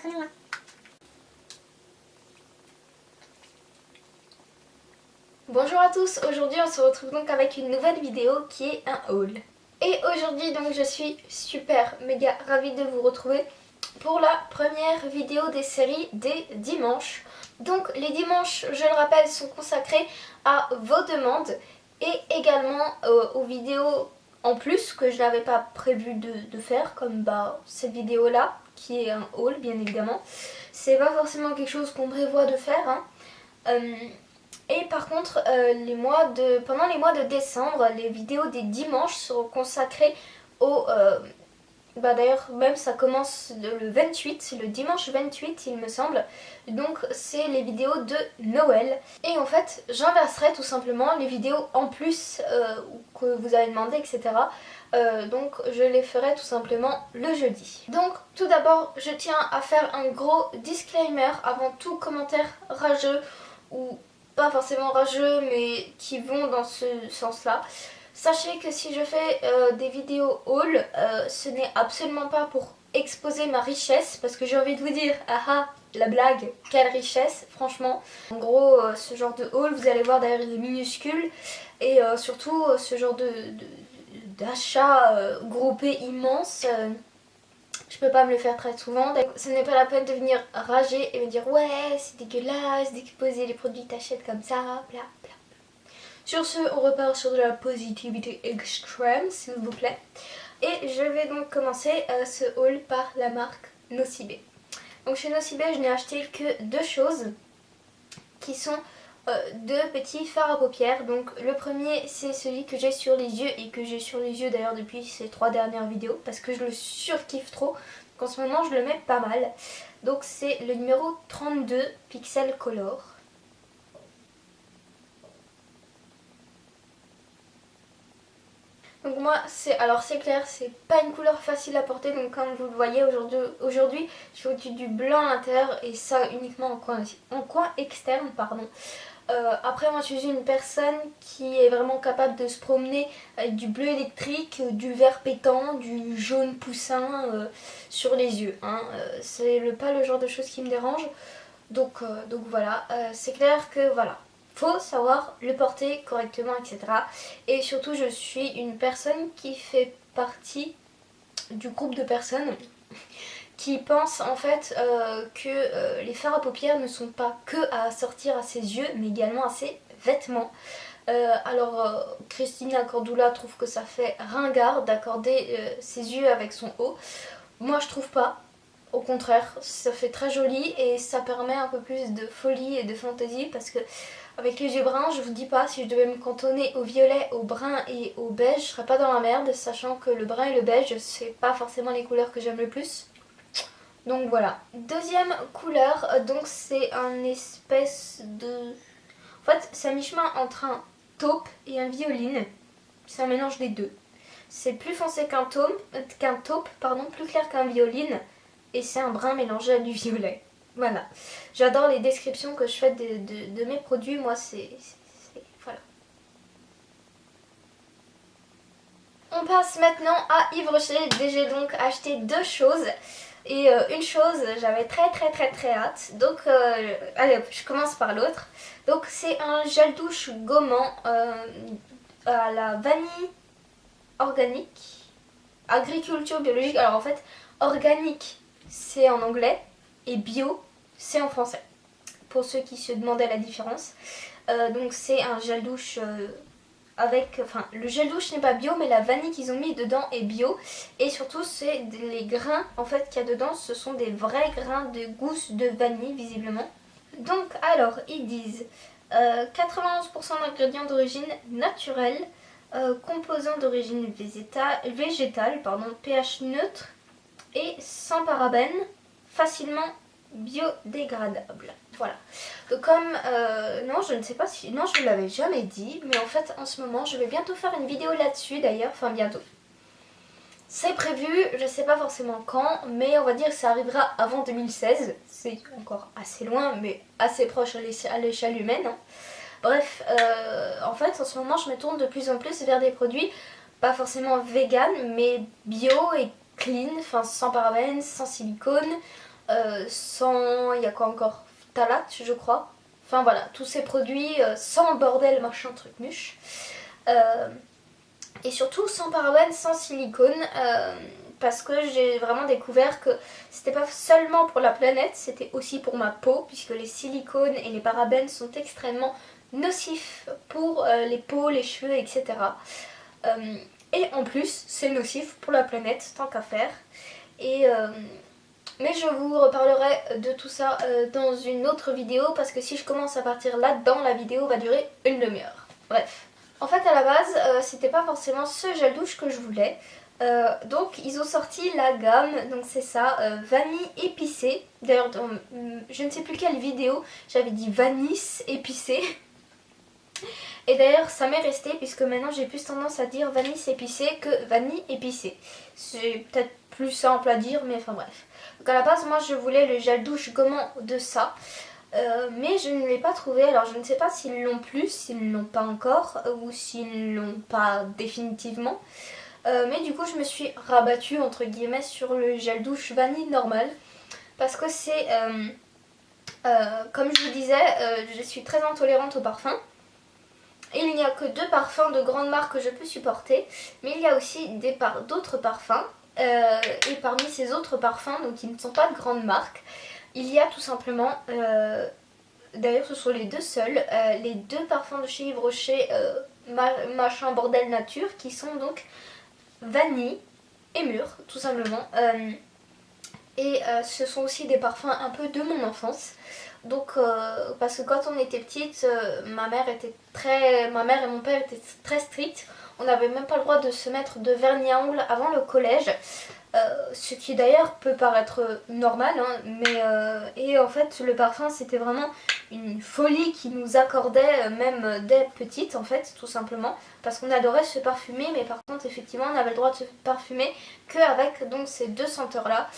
prenez-moi. Bonjour à tous, aujourd'hui on se retrouve donc avec une nouvelle vidéo qui est un haul. Et aujourd'hui donc je suis super méga ravie de vous retrouver pour la première vidéo des séries des dimanches. Donc les dimanches, je le rappelle, sont consacrés à vos demandes et également aux vidéos en plus que je n'avais pas prévu de faire, comme cette vidéo là qui est un haul bien évidemment. C'est pas forcément quelque chose qu'on prévoit de faire hein. Et par contre, pendant les mois de décembre, les vidéos des dimanches seront consacrées au... d'ailleurs, même ça commence le 28, c'est le dimanche 28 il me semble. Donc c'est les vidéos de Noël. Et en fait, j'inverserai tout simplement les vidéos en plus que vous avez demandé, etc. Donc je les ferai tout simplement le jeudi. Donc tout d'abord, je tiens à faire un gros disclaimer avant tout commentaire rageux ou pas forcément rageux mais qui vont dans ce sens-là. Sachez que si je fais des vidéos haul, ce n'est absolument pas pour exposer ma richesse, parce que j'ai envie de vous dire, ah la blague, quelle richesse, franchement. En gros, ce genre de haul, vous allez voir derrière il est minuscule, et surtout ce genre d'achat groupé immense. Je peux pas me le faire très souvent, donc ce n'est pas la peine de venir rager et me dire ouais c'est dégueulasse d'exposer les produits que t'achètes comme ça, bla bla. Sur ce, on repart sur de la positivité extrême s'il vous plaît. Et je vais donc commencer ce haul par la marque Nocibé. Donc chez Nocibé je n'ai acheté que deux choses qui sont deux petits fards à paupières. Donc le premier c'est celui que j'ai sur les yeux et que j'ai sur les yeux d'ailleurs depuis ces 3 dernières vidéos parce que je le surkiffe trop. Donc en ce moment je le mets pas mal. Donc c'est le numéro 32 Pixel Color. Donc moi c'est clair, c'est pas une couleur facile à porter, donc comme vous le voyez aujourd'hui je fais au-dessus du blanc à l'intérieur et ça uniquement en coin externe pardon. Après moi je suis une personne qui est vraiment capable de se promener avec du bleu électrique, du vert pétant, du jaune poussin sur les yeux hein. C'est pas le genre de choses qui me dérange, donc voilà, c'est clair que voilà, faut savoir le porter correctement etc. Et surtout je suis une personne qui fait partie du groupe de personnes qui pense en fait que les fards à paupières ne sont pas que à assortir à ses yeux mais également à ses vêtements. Christina Cordula trouve que ça fait ringard d'accorder ses yeux avec son haut. Moi je trouve pas, au contraire ça fait très joli et ça permet un peu plus de folie et de fantaisie parce que avec les yeux bruns je vous dis pas, si je devais me cantonner au violet, au brun et au beige je serais pas dans la merde, sachant que le brun et le beige c'est pas forcément les couleurs que j'aime le plus. Donc voilà. Deuxième couleur, donc c'est un espèce de... En fait c'est à mi-chemin entre un taupe et un violine. C'est un mélange des deux. C'est plus foncé qu'un taupe, plus clair qu'un violine. Et c'est un brun mélangé à du violet. Voilà. J'adore les descriptions que je fais de mes produits. Moi c'est... Voilà. On passe maintenant à Yves Rocher. J'ai donc acheté deux choses. Et une chose, j'avais très hâte. Donc allez hop, je commence par l'autre. Donc c'est un gel douche gommant à la vanille organique, agriculture biologique. Alors en fait, organique c'est en anglais et bio c'est en français. Pour ceux qui se demandaient la différence. Donc c'est un gel douche... le gel douche n'est pas bio mais la vanille qu'ils ont mis dedans est bio et surtout c'est les grains en fait qu'il y a dedans, ce sont des vrais grains de gousse de vanille visiblement. Donc alors ils disent 91% d'ingrédients d'origine naturelle, composants d'origine végétale, pH neutre et sans parabènes, facilement biodégradable. Voilà. Donc comme non je ne sais pas si... Non je ne l'avais jamais dit. Mais en fait en ce moment je vais bientôt faire une vidéo là-dessus d'ailleurs. Enfin bientôt. C'est prévu, je sais pas forcément quand. Mais on va dire que ça arrivera avant 2016. C'est encore assez loin mais assez proche à l'échelle humaine hein. Bref, en fait en ce moment je me tourne de plus en plus vers des produits pas forcément vegan mais bio et clean. Enfin sans parabènes, sans silicone. sans, il y a quoi encore, phtalates je crois. Enfin voilà, tous ces produits sans bordel machin truc muche. Et surtout sans parabènes, sans silicone. Parce que j'ai vraiment découvert que c'était pas seulement pour la planète, c'était aussi pour ma peau, puisque les silicones et les parabènes sont extrêmement nocifs pour les peaux, les cheveux, etc. Et en plus, c'est nocif pour la planète, tant qu'à faire. Mais je vous reparlerai de tout ça dans une autre vidéo, parce que si je commence à partir là-dedans, la vidéo va durer une demi-heure. Bref. En fait, à la base, c'était pas forcément ce gel douche que je voulais. Donc ils ont sorti la gamme, donc c'est ça, vanille épicée. D'ailleurs dans je ne sais plus quelle vidéo j'avais dit vanille épicée. Et d'ailleurs ça m'est resté, puisque maintenant j'ai plus tendance à dire vanille épicée que vanille épicée. C'est peut-être plus simple à dire, mais enfin bref. Donc à la base moi je voulais le gel douche gommant de ça. Mais je ne l'ai pas trouvé, alors je ne sais pas s'ils l'ont plus, s'ils ne l'ont pas encore, ou s'ils l'ont pas définitivement. Mais du coup je me suis rabattue entre guillemets sur le gel douche vanille normal, parce que c'est comme je vous disais, je suis très intolérante aux parfums. Et il n'y a que 2 parfums de grandes marques que je peux supporter, mais il y a aussi d'autres parfums. Et parmi ces autres parfums, donc qui ne sont pas de grandes marques, il y a tout simplement, d'ailleurs ce sont les 2 seuls, les 2 parfums de chez Yves Rocher, machin bordel nature, qui sont donc vanille et mûre, tout simplement. Ce sont aussi des parfums un peu de mon enfance. Donc, parce que quand on était petite, ma mère et mon père étaient très stricts. On n'avait même pas le droit de se mettre de vernis à ongles avant le collège. Ce qui d'ailleurs peut paraître normal, hein, et en fait le parfum c'était vraiment une folie qui nous accordait même dès petite en fait, tout simplement, parce qu'on adorait se parfumer, mais par contre effectivement on avait le droit de se parfumer qu'avec donc ces 2 senteurs là,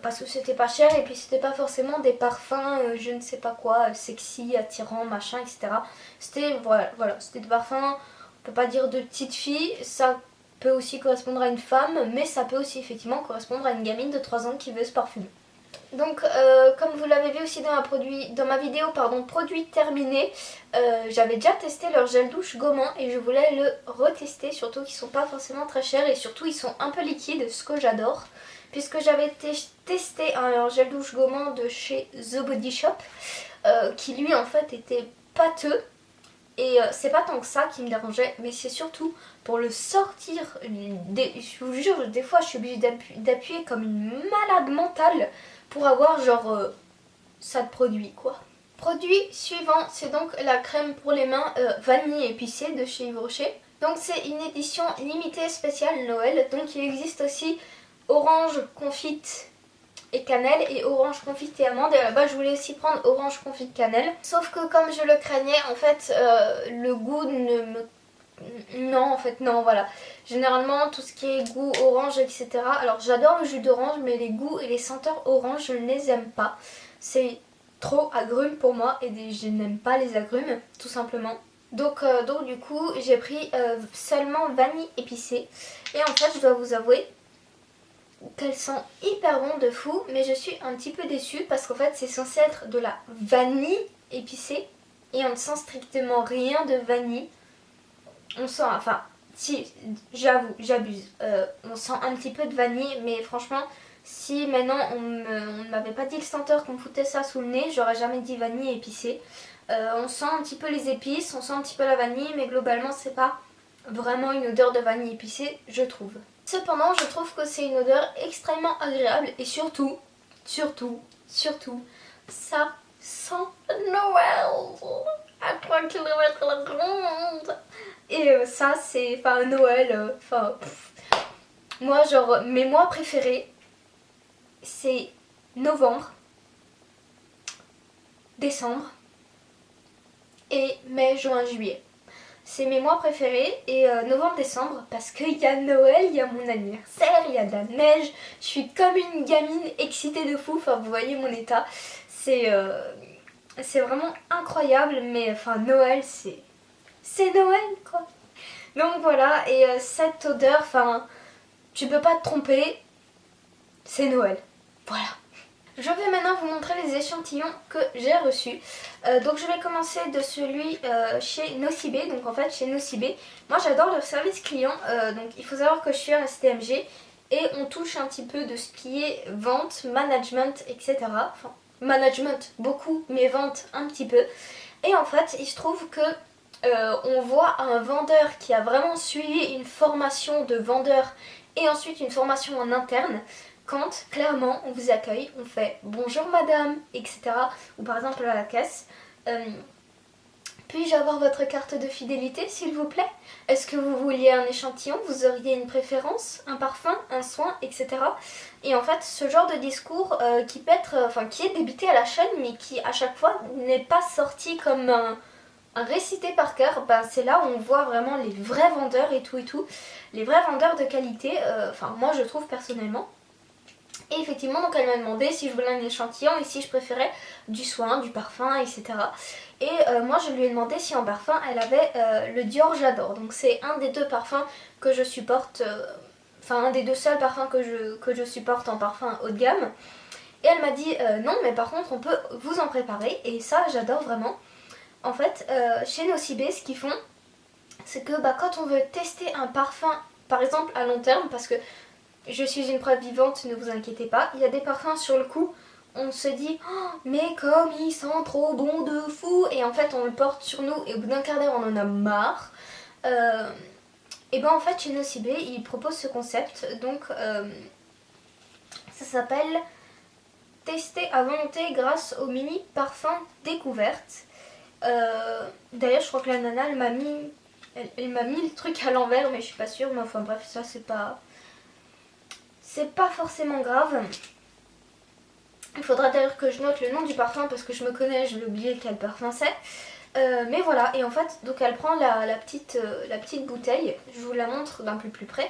parce que c'était pas cher, et puis c'était pas forcément des parfums je ne sais pas quoi, sexy, attirants, machin, etc. C'était voilà, c'était des parfums, on peut pas dire de petite fille, ça peut aussi correspondre à une femme, mais ça peut aussi effectivement correspondre à une gamine de 3 ans qui veut se parfumer. Donc comme vous l'avez vu aussi dans ma vidéo produit terminé, j'avais déjà testé leur gel douche gommant et je voulais le retester, surtout qu'ils sont pas forcément très chers et surtout ils sont un peu liquides, ce que j'adore, puisque j'avais testé un gel douche gommant de chez The Body Shop qui lui en fait était pâteux. Et c'est pas tant que ça qui me dérangeait, mais c'est surtout pour le sortir. Je vous jure, des fois je suis obligée d'appuyer comme une malade mentale pour avoir genre ça de produit quoi. Produit suivant, c'est donc la crème pour les mains vanille épicée de chez Yves Rocher. Donc c'est une édition limitée spéciale Noël. Donc il existe aussi orange confite et cannelle et orange confite et amande, et là-bas je voulais aussi prendre orange confite cannelle, sauf que comme je le craignais en fait le goût ne me... non en fait non, voilà, généralement tout ce qui est goût orange etc, alors j'adore le jus d'orange mais les goûts et les senteurs orange je ne les aime pas, c'est trop agrumes pour moi et je n'aime pas les agrumes tout simplement. Donc du coup j'ai pris seulement vanille épicée, et en fait je dois vous avouer qu'elles sont hyper bonnes de fou, mais je suis un petit peu déçue parce qu'en fait c'est censé être de la vanille épicée et on ne sent strictement rien de vanille. On sent, enfin si, j'avoue, j'abuse, on sent un petit peu de vanille, mais franchement si maintenant on ne m'avait pas dit le senteur qu'on foutait ça sous le nez, j'aurais jamais dit vanille épicée. On sent un petit peu les épices, on sent un petit peu la vanille, mais globalement c'est pas vraiment une odeur de vanille épicée, je trouve. Cependant, je trouve que c'est une odeur extrêmement agréable et surtout, ça sent Noël à 3 km la ronde. Et ça, c'est, enfin, Noël, moi, genre, mes mois préférés, c'est novembre, décembre et mai, juin, juillet. C'est mes mois préférés, et novembre-décembre, parce qu'il y a Noël, il y a mon anniversaire, il y a de la neige, je suis comme une gamine excitée de fou, enfin vous voyez mon état, c'est vraiment incroyable, mais enfin Noël c'est Noël quoi. Donc voilà, et cette odeur, enfin tu peux pas te tromper, c'est Noël, voilà. Je vais maintenant vous montrer les échantillons que j'ai reçus. Donc je vais commencer de celui chez Nocibé. Donc en fait chez Nocibé, moi j'adore leur service client. Donc il faut savoir que je suis un STMG et on touche un petit peu de ce qui est vente, management, etc. Enfin management beaucoup, mais vente un petit peu. Et en fait il se trouve que on voit un vendeur qui a vraiment suivi une formation de vendeur et ensuite une formation en interne. Quand clairement on vous accueille, on fait bonjour madame, etc. Ou par exemple à la caisse, puis-je avoir votre carte de fidélité s'il vous plaît? Est-ce que vous vouliez un échantillon? Vous auriez une préférence? Un parfum? Un soin? Etc. Et en fait ce genre de discours qui peut être, qui est débité à la chaîne mais qui à chaque fois n'est pas sorti comme un récité par cœur, c'est là où on voit vraiment les vrais vendeurs et tout, les vrais vendeurs de qualité, moi je trouve personnellement. Et effectivement, donc elle m'a demandé si je voulais un échantillon et si je préférais du soin, du parfum, etc. Et moi je lui ai demandé si en parfum elle avait le Dior J'adore. Donc c'est un des deux parfums que je supporte, un des deux seuls parfums que je supporte en parfum haut de gamme. Et elle m'a dit non mais par contre on peut vous en préparer et ça j'adore vraiment. En fait chez Nocibé ce qu'ils font c'est que quand on veut tester un parfum par exemple à long terme, parce que je suis une preuve vivante, ne vous inquiétez pas. Il y a des parfums sur le coup, on se dit oh, mais comme il sent trop bon de fou. Et en fait on le porte sur nous et au bout d'un quart d'heure on en a marre. Et en fait chez Nocibé ils proposent ce concept. Donc ça s'appelle tester à volonté grâce au mini parfum découverte. D'ailleurs je crois que la nana elle m'a mis le truc à l'envers mais je suis pas sûre. Mais enfin bref ça c'est pas forcément grave. Il faudra d'ailleurs que je note le nom du parfum parce que je me connais, je vais oublier quel parfum c'est. Mais voilà, et en fait, donc elle prend la petite bouteille. Je vous la montre d'un peu plus près.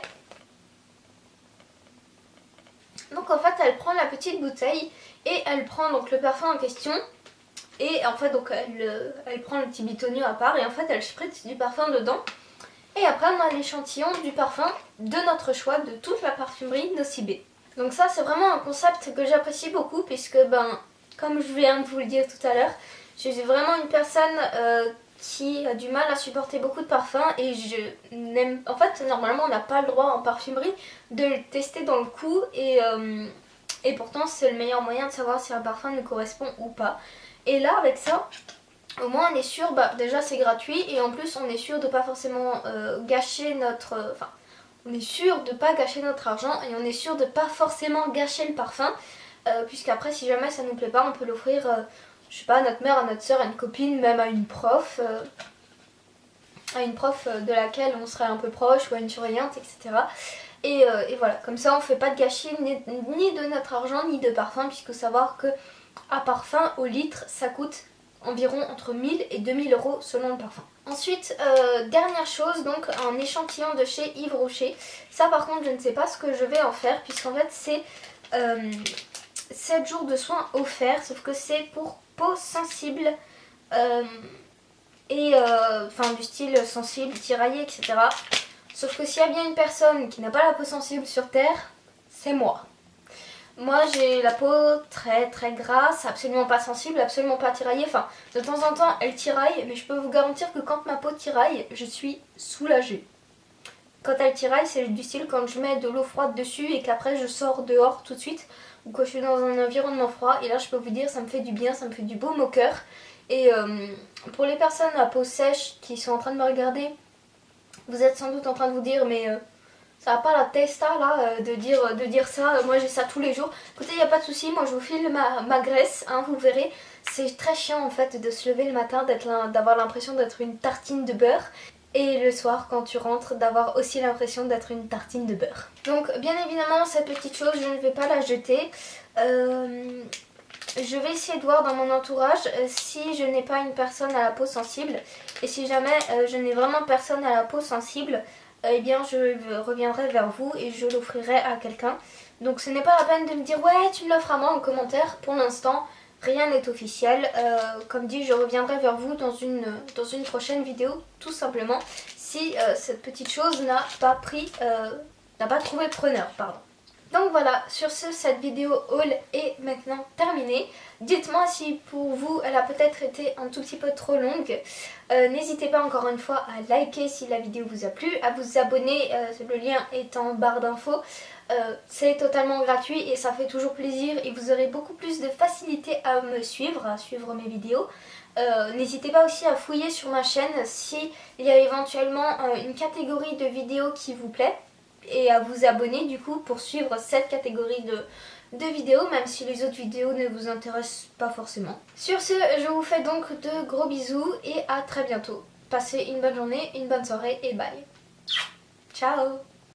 Donc en fait, elle prend la petite bouteille et elle prend donc le parfum en question. Et en fait, donc elle prend le petit bitonio à part et en fait, elle spritz du parfum dedans. Et après on a l'échantillon du parfum de notre choix de toute la parfumerie Nocibé. Donc ça c'est vraiment un concept que j'apprécie beaucoup puisque comme je viens de vous le dire tout à l'heure, je suis vraiment une personne qui a du mal à supporter beaucoup de parfums et je n'aime... En fait normalement on n'a pas le droit en parfumerie de le tester dans le cou et pourtant c'est le meilleur moyen de savoir si un parfum nous correspond ou pas. Et là avec ça... Au moins on est sûr, déjà c'est gratuit et en plus on est sûr de pas forcément gâcher notre... on est sûr de pas gâcher notre argent et on est sûr de pas forcément gâcher le parfum. Puisqu'après si jamais ça nous plaît pas on peut l'offrir, je sais pas, à notre mère, à notre soeur, à une copine, même à une prof. De laquelle on serait un peu proche ou à une surveillante, etc. Et voilà, comme ça on fait pas de gâchis ni de notre argent ni de parfum puisqu'il faut savoir que à parfum au litre ça coûte environ entre 1000 et 2000 euros selon le parfum. Ensuite, dernière chose, donc un échantillon de chez Yves Rocher. Ça par contre je ne sais pas ce que je vais en faire puisqu'en fait c'est 7 jours de soins offerts, sauf que c'est pour peau sensible du style sensible, tiraillé, etc. Sauf que s'il y a bien une personne qui n'a pas la peau sensible sur terre, c'est moi. Moi j'ai la peau très très grasse, absolument pas sensible, absolument pas tiraillée. De temps en temps elle tiraille, mais je peux vous garantir que quand ma peau tiraille, je suis soulagée. Quand elle tiraille, c'est du style quand je mets de l'eau froide dessus et qu'après je sors dehors tout de suite. Ou quand je suis dans un environnement froid. Et là je peux vous dire, ça me fait du bien, ça me fait du baume au cœur. Et pour les personnes à peau sèche qui sont en train de me regarder, vous êtes sans doute en train de vous dire mais... ça n'a pas la testa là de dire ça, moi j'ai ça tous les jours. Écoutez, il n'y a pas de souci, moi je vous file ma graisse, vous verrez. C'est très chiant en fait de se lever le matin, d'avoir l'impression d'être une tartine de beurre. Et le soir quand tu rentres, d'avoir aussi l'impression d'être une tartine de beurre. Donc bien évidemment cette petite chose, je ne vais pas la jeter. Je vais essayer de voir dans mon entourage si je n'ai pas une personne à la peau sensible. Et si jamais je n'ai vraiment personne à la peau sensible, eh bien je reviendrai vers vous et je l'offrirai à quelqu'un. Donc ce n'est pas la peine de me dire ouais tu me l'offres à moi en commentaire. Pour l'instant rien n'est officiel. Comme dit, je reviendrai vers vous dans une prochaine vidéo tout simplement si cette petite chose n'a pas trouvé preneur, pardon. Donc voilà, sur ce, cette vidéo haul est maintenant terminée. Dites-moi si pour vous elle a peut-être été un tout petit peu trop longue. N'hésitez pas encore une fois à liker si la vidéo vous a plu, à vous abonner, le lien est en barre d'infos. C'est totalement gratuit et ça fait toujours plaisir et vous aurez beaucoup plus de facilité à me suivre, à suivre mes vidéos. N'hésitez pas aussi à fouiller sur ma chaîne s'il y a éventuellement une catégorie de vidéos qui vous plaît et à vous abonner du coup pour suivre cette catégorie de vidéos, même si les autres vidéos ne vous intéressent pas forcément. Sur ce, je vous fais donc de gros bisous et à très bientôt. Passez une bonne journée, une bonne soirée et bye. Ciao.